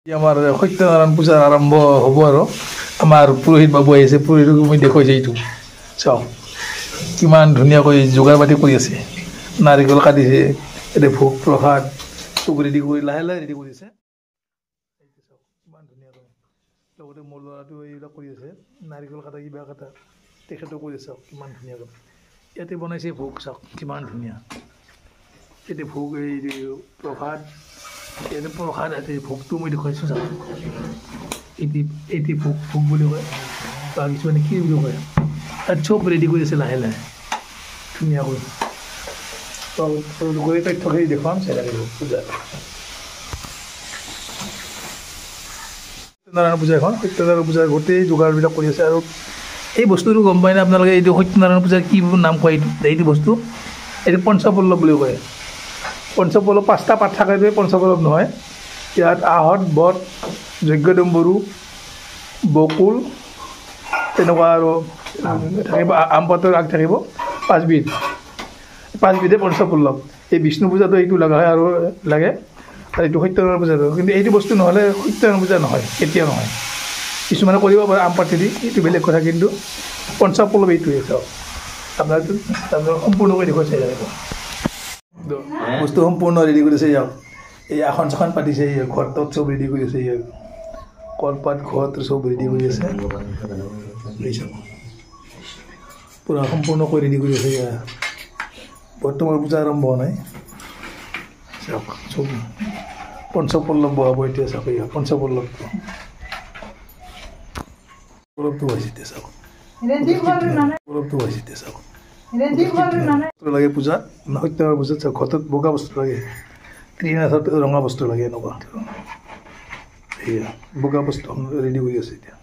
আমাৰ সত্যনাৰায়ণ পূজাৰ আৰম্ভ হ'ব আৰু আমাৰ পুৰোহিত বাবু আহিছে পুৰোহিতক মই দেখুৱাইছে এইটো চাওক কিমান ধুনীয়াকৈ যোগাৰ পাতি কৰি আছে নাৰিকল কাটিছে এতিয়া ভোগ প্ৰসাদ চব ৰেডি কৰি লাহে লাহে ৰেডি কৰিছে চাওক কিমান ধুনীয়াকৈ লগতে মোৰ ল'ৰাটো এইবিলাক কৰি আছে নাৰিকল কাটা কিবা কাটা তেখেতেও কৰি চাওক কিমান ধুনীয়াকৈ ইয়াতে বনাইছে ভোগ চাওক কিমান ধুনীয়া এতিয়া ভোগ এই প্ৰসাদ এনে প্ৰসাদ আছে ভোগটো মই দেখুৱাইছোঁ চাওক এটি ভোগ বুলি কয় বা কিছুমানে কি বুলি কয় তাত চব ৰেডি কৰি আছে লাহে লাহে ধুনীয়াকৈ গৈ তথ্যখিনি দেখুৱাম চাই লাগিব পূজা সত্যনাৰায়ণ পূজা এখন সত্যনাৰায়ণ পূজাৰ গোটেই যোগাৰবিলাক কৰি আছে আৰু এই বস্তুটো গম পায়নে আপোনালোকে এইটো সত্যনাৰায়ণ পূজাৰ কি নাম কয় এইটো বস্তু এইটো পঞ্চপল্লৱ বুলি কয় পঞ্চপল্লৱ 5টা পাত থাকেটোৱে পঞ্চপল্লৱ নহয় ইয়াত আহঁত বট যজ্ঞদম্বৰু বকুল তেনেকুৱা আৰু থাকিব আম পাতৰ আগ থাকিব 5বিধে পঞ্চপল্লৱ এই বিষ্ণু পূজাটো এইটো লগা হয় আৰু লাগে আৰু এইটো সত্যনাৰায়ণ পূজাটো কিন্তু এইটো বস্তু নহ'লে সত্যনাৰায়ণ পূজা নহয় কেতিয়াও নহয় কিছুমানে কৰিব পাৰে আম পাতি দি এইটো বেলেগ কথা কিন্তু পঞ্চপল্লৱ এইটোৱে চাওক আপোনাৰতো সম্পূৰ্ণকৈ দেখুৱাই চাই লাগিব বস্তু সম্পূৰ্ণ ৰেডি কৰিছে যাওক এই আসন চাখন পাতিছে ঘৰটোত চব ৰেডি কৰি আছে কলপাত ঘৰত চব ৰেডি কৰি আছে পূৰা সম্পূৰ্ণকৈ ৰেডি কৰি আছে বৰ্তমান পূজা আৰম্ভ হোৱা নাই চাওক চব পঞ্চপল্লৱ বহাব এতিয়া চাওক পঞ্চপল্লৱটো পল্লৱটো হৈছে এতিয়া চাওক পল্লৱটো হৈছে এতিয়া চাওক লাগে পূজাত সত্যনাৰায়ণ পূজাত ঘৰটোত বগা বস্তু লাগে ত্ৰিনাথত ৰঙা বস্তু লাগে এনেকুৱা বগা বস্তু ৰেডি কৰি আছে এতিয়া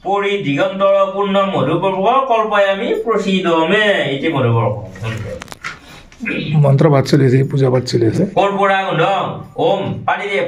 পৰি দিগন্তৰ পূৰ্ণ মধুপৰ্বক কল্পয়ামি প্ৰসিদমে ইতি মধুপৰ্বক মন্ত্ৰ পাঠ চলি আছে পূজা পাঠ চলি আছে কৰ্পূৰা গন্ধং ওম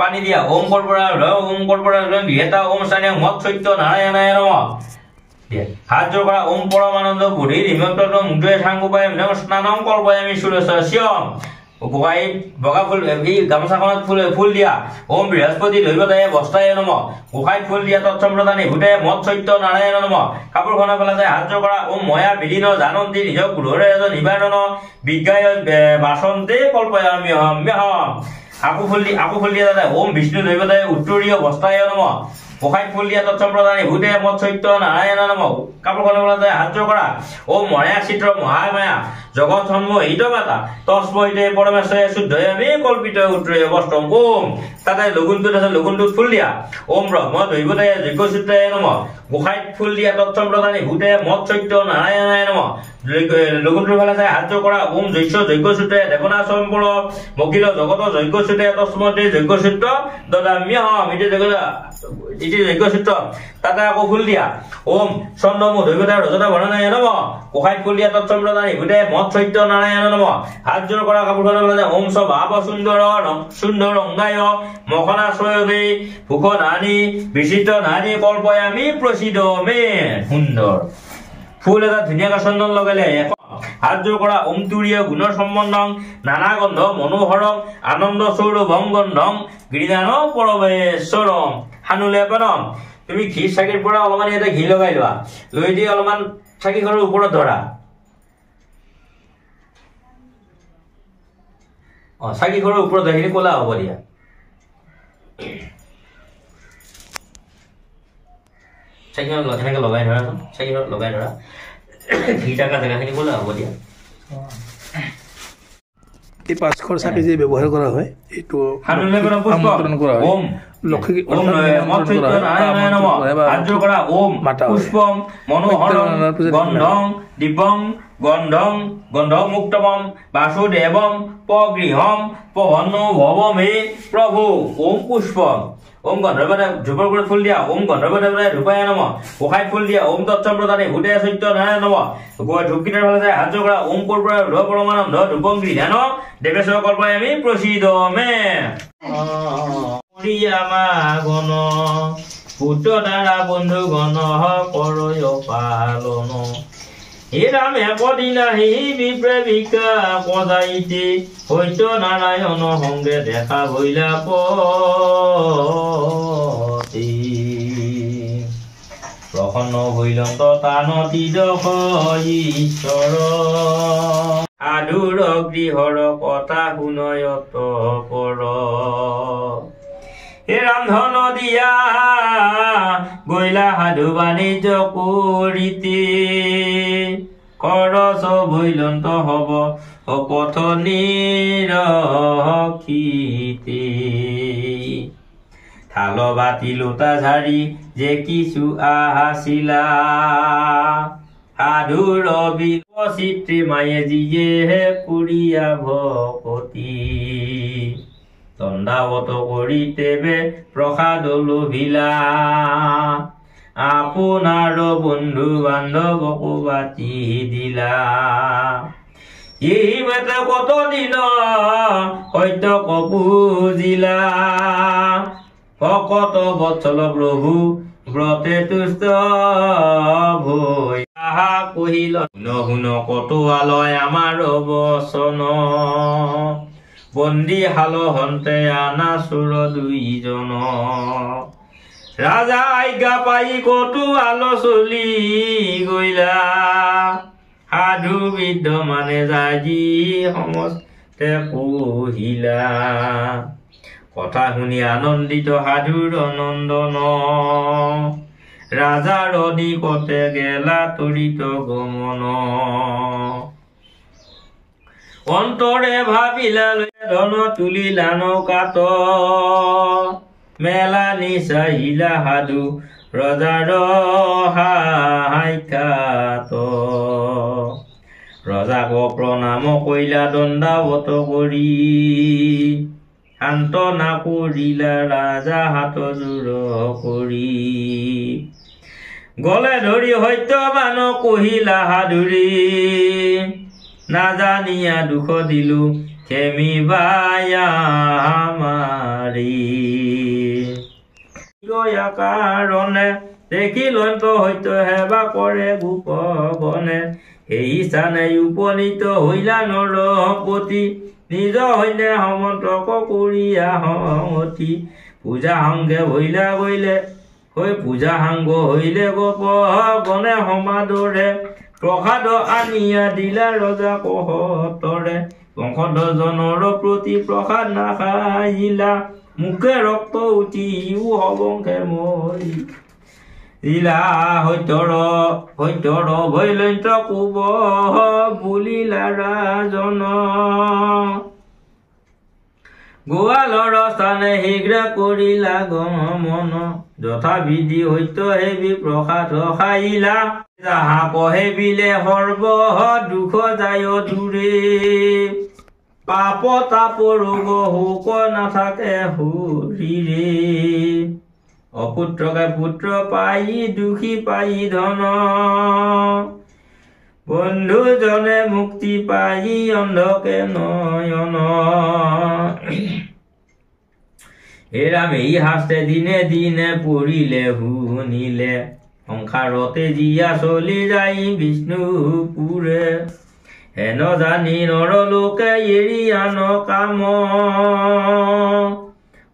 পানী দিয়া ওম কৰ্পূৰা ওম কৰ্পূৰা বিহেতা ওম স্থানীয় মত সত্য নাৰায়ণায় নমঃ হাত জোৰ কৰা ওম পৰমানন্দ বুদ্ধি নিমন্ত্র মুদ্রে সাংগুপায় স্নানম কল্পয়ামি সুরস্যম গোগাই বগা ফুল এই গামোচাখনত ফুল দিয়া ওম বৃহস্পতি দৈবতায় বস্তায় নমঃ গোসাই ফুল দিয়া তৎসম্প্ৰদানে ভূতে মত সত্য নাৰায়ণ নমঃ কাপোৰখনৰ পেলাই যায় হাত জোৰ কৰা ওম ময়া বিলীন জানন্তি নিজক গৃহৰে এজন নিবাৰণ বিজ্ঞায় বাসন্তে কল্পয়ামি হম আকু ফুল দিয়া দাদা ওম বিষ্ণু দৈবতায় উত্তৰীয় বস্তায় নমঃ গোসাই ফুল দিয়া তৎসম্প্ৰদানে ভূতে মত সত্য নাৰায়ণ নমঃ কাপোৰখনৰ পেলাই যায় হাত জোৰ কৰা ওম ময়া চিত্ৰ মহামায়া জগত সন্মুখ হিতমাতা তস্মৈতে পৰমেশ্বৰে শুদ্ধয়ামি কল্পিত উত্তৰীয় বস্ত্ৰম ওম তাতে লগুণটোত আছে লগুণটোত ফুল দিয়া ওম ব্ৰহ্ম দৈবতায় যজ্ঞসূত্ৰায় নমঃ গোসাই ফুল দিয়া তৎসম্প্ৰদানে ভূতে মত সত্য নাৰায়ণায় নমঃ লগুণটোৰ ফালে চাই হাত জোৰ কৰা ওম যজ্ঞসূত্ৰায় দেৱনা সম্পূৰ্ণ বকিল জগত যজ্ঞসূত্ৰায় তস্মৈতে যজ্ঞসূত্ৰ দদাম্যহম ইতি যজ্ঞসূত্ৰ তাতে আকৌ ফুল দিয়া ওম চন্দ্ৰমু দৈবতায় ৰজতা বৰ্ণনায় নমঃ গোসাই ফুল দিয়া তৎসম্প্ৰদানে ভূতে মত সত্য নাৰায়ণ নমঃ হাত জোৰ কৰা কাপোৰখনৰ ফালে ওম স্বভাৱ সুন্দৰ অংগায় মখনা সয়দে ভূষ নানি বিচিত্ৰ নানি কল্পয়ামি প্ৰসিদমে সুন্দৰ ফুল এটা ধুনীয়াকৈ চন্দন লগালে হাত জোৰ কৰা ওম তুৰীয় গুণৰ সম্বন্ধং নানা গন্ধ মনোহৰং আনন্দ সৌৰভং গন্ধং গিৰিদান পৰমেশ্বৰম হানুলে পৰম তুমি ঘি চাকিৰ পৰা অলপমান ইয়াতে ঘি লগাই লোৱা লৈ দি অলপমান চাকিখনৰ ওপৰত ধৰা চাকিখনৰ ওপৰত ধৰি ক'লা হ'ব দিয়া চাকিখন এনেকৈ লগাই ধৰা চাকিখনত লগাই ধৰা ঘি থকা জেগাখিনি ক'লা হ'ব দিয়া এই 5খৰ চাকি যে ব্যৱহাৰ কৰা হয় এইটো আমন্ত্ৰণ কৰা হয় লক্ষ্মী পুষ্পম মনোহৰং গন্ধং দিব্যং গন্ধং গন্ধমুক্তমম বাসুদেৱম পগৃহম পৱনোভৱমে প্ৰভু ওম পুষ্পম ওম গন্ধৰ্বদেৱ ধূপৰ ওপৰত ফুল দিয়া ওম গন্ধৰ্বদেৱতায় ধূপায় নমঃ গোসাই ফুল দিয়া ওম তৎসম্প্ৰদানে ভূতে সত্য নাৰায়ণ নমঃ ধূপকেইটাৰ ফালে যায় হাত জোৰ কৰা ওম কৰ্পূৰা পৰমানন্দ ধূপং গৃহান দেৱেশ্বৰ কল্পয়ামি প্ৰসিদমে পুত্ৰ দ্বাৰা বন্ধুগণ কৰয় পালন হে ৰাম একদিনা সেই বিপ্ৰেমিকা পদাইতে সত্য নাৰায়ণ সংগে দেখা ভৈলা পতি প্ৰসন্ন ভৈলন্ত তানতি দশ ঈশ্বৰ সাধুৰ গৃহৰ কথা শুনয়ত পৰ হে ৰাম ধন দিয়া গৈলা সাধু বাণিজ্য কৰিতে খৰচ ভৈলন্ত হব পথ নিৰক্ষিতে থাল বাতি লোটা ঝাৰি যে কিছু আহাছিলা সাধুৰ বিচিত্ৰী মায়ে যিয়ে কুৰিয়া ভকতি দণ্ডাৱত কৰি তেবে প্ৰসাদ লোভিলা আপোনাৰ বন্ধু বান্ধৱকো বাতি দিলা এই বেতে কত দিন সত্য কপুজিলা ভকত বৎসল প্ৰভু ব্ৰতে তুষ্ট ভৈ কহিল শুন কটোৱালয় আমাৰ বচন বন্দী হাল হন্তে আনা চোৰ দুইজন ৰাজা আজ্ঞা পাই কটোৱাল চলি গৈলা সাধু বৃদ্ধ মানে যাই সমস্তে কহিলা কথা শুনি আনন্দিত সাধুৰ নন্দন ৰাজাৰ অধিকতে গেলা তৰিত গমন অন্তৰে ভাবিলা ধন তুলিলা নৌকাত মেলা নিচাহিলা সাধু ৰজাৰ সাক্ষাৎ ৰজাক প্ৰণাম কৰিলা দণ্ডাৱত কৰি সান্তনা কৰিলা ৰাজা হাত জোৰ কৰি গলে ধৰি সত্যবান কহিলা সাধুৰী নাজানিয়া দুখ দিলো খেমিবায়া মাৰি কাৰণে দেখিলন্ত সত্য সেৱা কৰে গোপনে সেই স্থানে উপনীত হইলা নৰপতি নিজ হইলে সমন্তক কৰিয়া সংগতি পূজা সংগে ভৈলা গৈলে হৈ পূজা সাংগ হইলে গোপনে সমাদৰে প্ৰসাদ আনিয়া দিলা ৰজা কহতৰে বংশধৰজনৰ প্ৰতি প্ৰসাদ নাখাইলা মুখে ৰক্ত উঠি হবংশে মৰি দিলা সত্যৰ ভৈলন্ত কোব বুলিলা ৰাজন গোৱালৰ স্থানে শীঘ্ৰে কৰিলা গমন যথাবিধি সত্য হেবি প্ৰসাদ খাইলা যাহা কহে বিলে সৰ্ব দুখ যায় দূৰে পাপ তাপ ৰোগ শোক নাথাকে শৰীৰে অপুত্ৰকে পুত্ৰ পাই দুখী পাই ধন বন্ধুজনে মুক্তি পাই অন্ধকে নয়ন হে ৰাম এই হাস্তে দিনে দিনে পৰিলে শুনিলে সংসাৰতে জীয়া চলি যাই বিষ্ণুপুৰে হেন জানি নৰলোকে এৰি আন কাম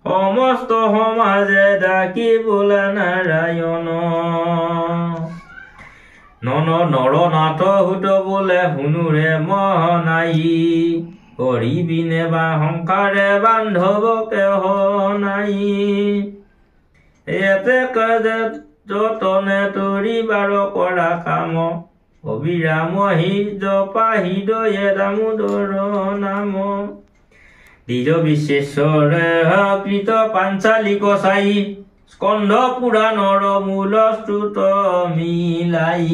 সমস্ত সমাজে ডাকি বোলে নাৰায়ণ নৰনাথ সুত বোলে শুনুৰে মনাই কৰিবিনে বা সংসাৰে বান্ধৱকে নাই এতে যতনে তৰিবাৰ কৰা কাম অবিৰাম জপা হৃদয়ে দামোদৰ নাম দ্বিজ বিশ্বেশ্বৰে কৃত পাঞ্চালিক চাই স্কন্ধ পুৰাণৰ মূল স্তুত মিলাই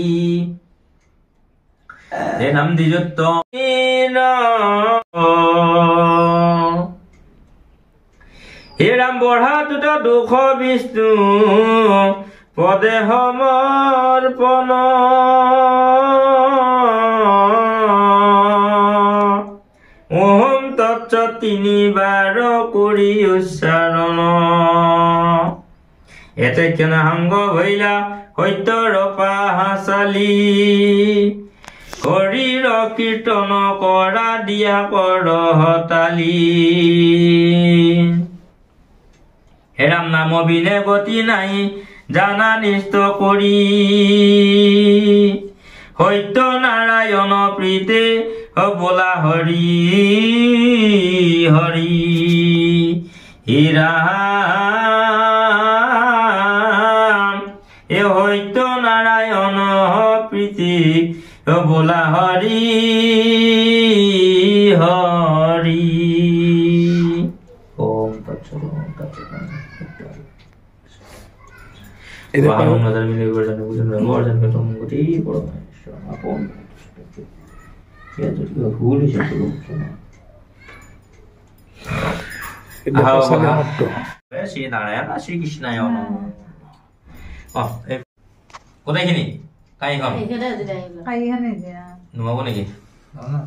হে নাম দ্বিজত্ব হে ৰাম বঢ়াতুত দুখ বিষ্ণু পদে সমৰ্পণ ওম তৎসৎ তিনিবাৰ কৰি উচ্চাৰণ এতে কেন হাঙ্গ ভৈলা সত্যৰ পাহাচালি হৰিৰ কীৰ্তন কৰা দিয়া কৰ হতালি হেৰাম নাম বিনে গতি নাই জানা নিষ্ঠ কৰি সত্য নাৰায়ণ প্ৰীতে বোলা হৰি হৰি হীৰাম এ সত্য নাৰায়ণ প্ৰীতি বোলা হৰি হৰি ওম তৎসৎ ওম তৎসৎ এটা পাৰো নজর মিলে বর্জন বুঝন বর্জন কত গতি পরমেশ্বর আপন ইয়া যদি ভুল হিসেবে করুন এটা পাছলে মত শ্রী নারায়ণ শ্রী কৃষ্ণায় নমঃ কোথায়খিনি কাইখন কাইখানে দিয়া নুমাব নেকি না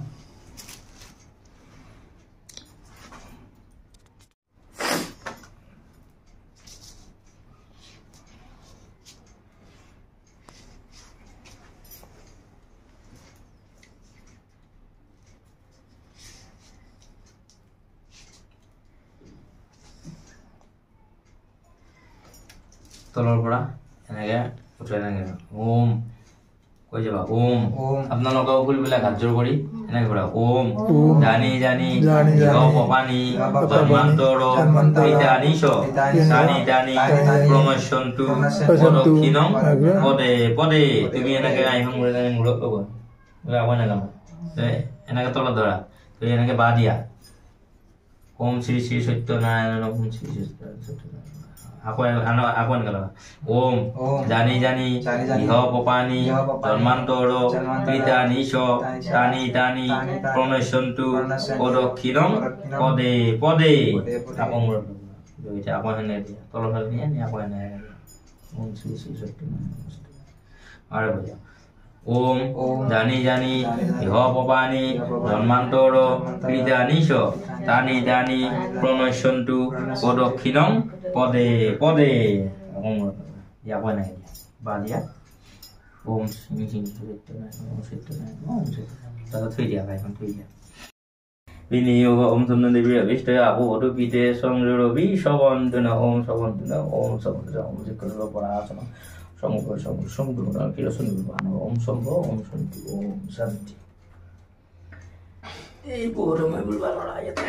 তলৰ পৰা এনেকে উঠাই এনেকে ওম কৈ যাবা ওম আপোনালোকে ফুলবিলাক হাত জোৰ কৰি এনেকে কৰা ওম জানি জানি পপানি জন্মান্তৰ বিদানিশ জানি জানি প্ৰমোশ্যনটো দক্ষিণং পদে পদে তুমি এনেকে আইহং মূৰত ল'ব আগুৱাই নাযাবা এনেকে তলত ধৰা তুমি এনেকে বা দিয়া ওম শ্ৰী শ্ৰী সত্যনাৰায়ণ ওম শ্ৰী শ্ৰী সত্যনাৰায়ণ আগুৱাই নাযাবা ওম জানি জানি ইহ পপানি জন্মান্তৰ বিদানিশ তানি তানি প্ৰমোশ্যনটো দক্ষিণং পদে পদে আকৌ মূৰত এতিয়া আকৌ হেনে দিয়া তলত নিয়ে আকৌ এনে ওম শ্ৰী শ্ৰী সত্যনাৰায়ণ আৰু বজা ওম জানি জানি ইহ পপানি জন্মান্তৰ বিদানিশ তানি তানি প্ৰমোশ্যনটো দক্ষিণং পদে পদে আকৌ মূৰত দিয়া আকৌ এনেকে দিয়া বা দিয়া ওম শ্ৰী শ্ৰী সত্যনাৰায়ণ ওম সত্যনাৰায়ণ ওম সত্যনাৰায়ণ তাত থৈ দিয়া ভাইখন থৈ দিয়া বিনিয়োগ ওম চন্দ্ৰদেৱী অভিষ্টয় আকৌ অদুপিতে সংৰবি সবন্ধন ওম সবন্ধন ওম সবন্ধন ওম কৰিব পৰা আচৰণ সংকৰ সংকৰ কিৰচন ওম সম্ভ ওম শান্তি ওম শান্তি এই বহুত মই বুলবা লৰা ইয়াতে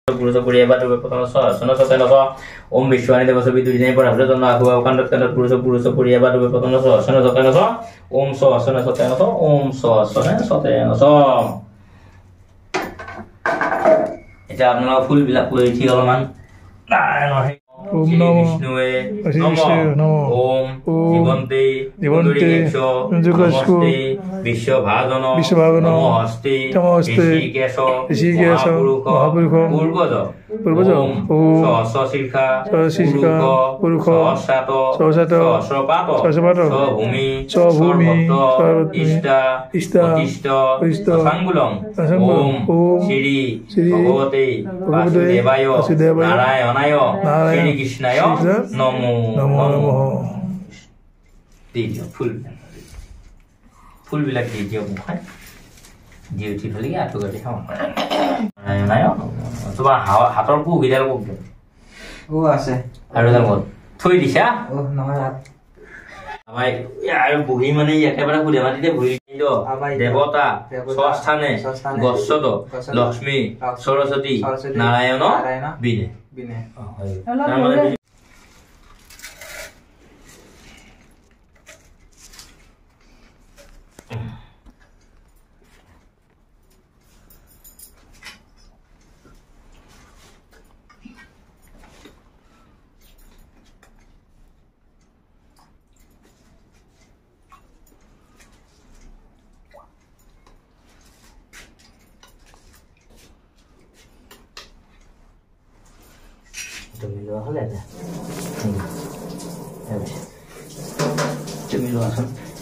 পুৰুষ পৰিয়াবা দুবে প্ৰথম সন সতেন ওম বিশ্বৱানী দেৱ ছবি দুই দিনে পৰা হজন আহুৱা কাণ্ডত কাণ্ডত পুৰুষ পৰিয়াবা দুবে প্ৰথম সন সতেন ওম সন সতেন ওম সনে সতেন এটা আপোনালোকৰ ফুলবিলাক লৈ ঠিক অলপমান ওম বিষ্ণুৱে নমঃ ওম জীবন্তে নমস্তে বিশ্বভাজন নমস্তে ঋষিকেশ মহাপুৰুষ পূৰ্বজ ওম সহস্ৰশীৰ্ষা পুৰুষ সহস্ৰাত সহস্ৰপাত স্বভূমি ইষ্ট সাংগুলং ওম শ্ৰী ভগৱতে বাসুদেৱায় নাৰায়ণায় শ্ৰীকৃষ্ণায় নমো নমঃ দি দিয়ক ফুলবিলাক দি দিয়ক মুখাই দি উঠি ফেলি আঁঠু কাটি খাওঁ নাৰায়ণায় তোমাৰ হাতৰ পুহিডাল আছে আৰু ডাঙৰ থৈ দিছা আৰু বহি মানে একেবাৰে সুধে মাটিতে বহি দেৱতা স্বস্থানে গচ্ছত লক্ষ্মী সৰস্বতী নাৰায়ণ বিনে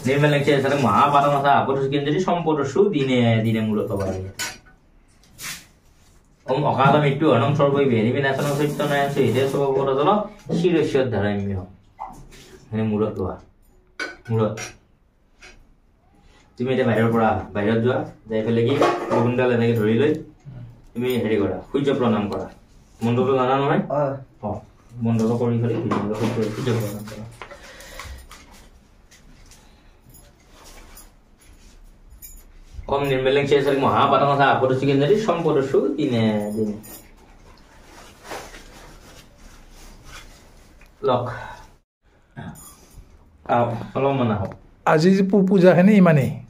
निर्मल lecture महाभारत सम्पद दिने दिने मूलत ওম অকাল মৃত্যু হনম সর্বৈ বিহারি বিনাশনম সত্যনারায়ণ হৃদয় সর্বপরতল শিৰস্যত ধাৰাম্য মানে মূৰত লোৱা মূৰত তুমি এতিয়া বাহিৰত যোৱা যাই পেলাই কি বগুণডাল এনেকৈ ধৰি লৈ তুমি হেৰি কৰা সূৰ্য প্ৰণাম কৰা মন্ত্ৰটো জানা নহয় মন্ত্ৰটো কৰি পেলাই সূৰ্য প্ৰণাম কৰা Om nirmeleng saya sering maha patang sa aku tuh dari sompor su ini lock kalau mana আজি যে পূজাখিনি ইমানেই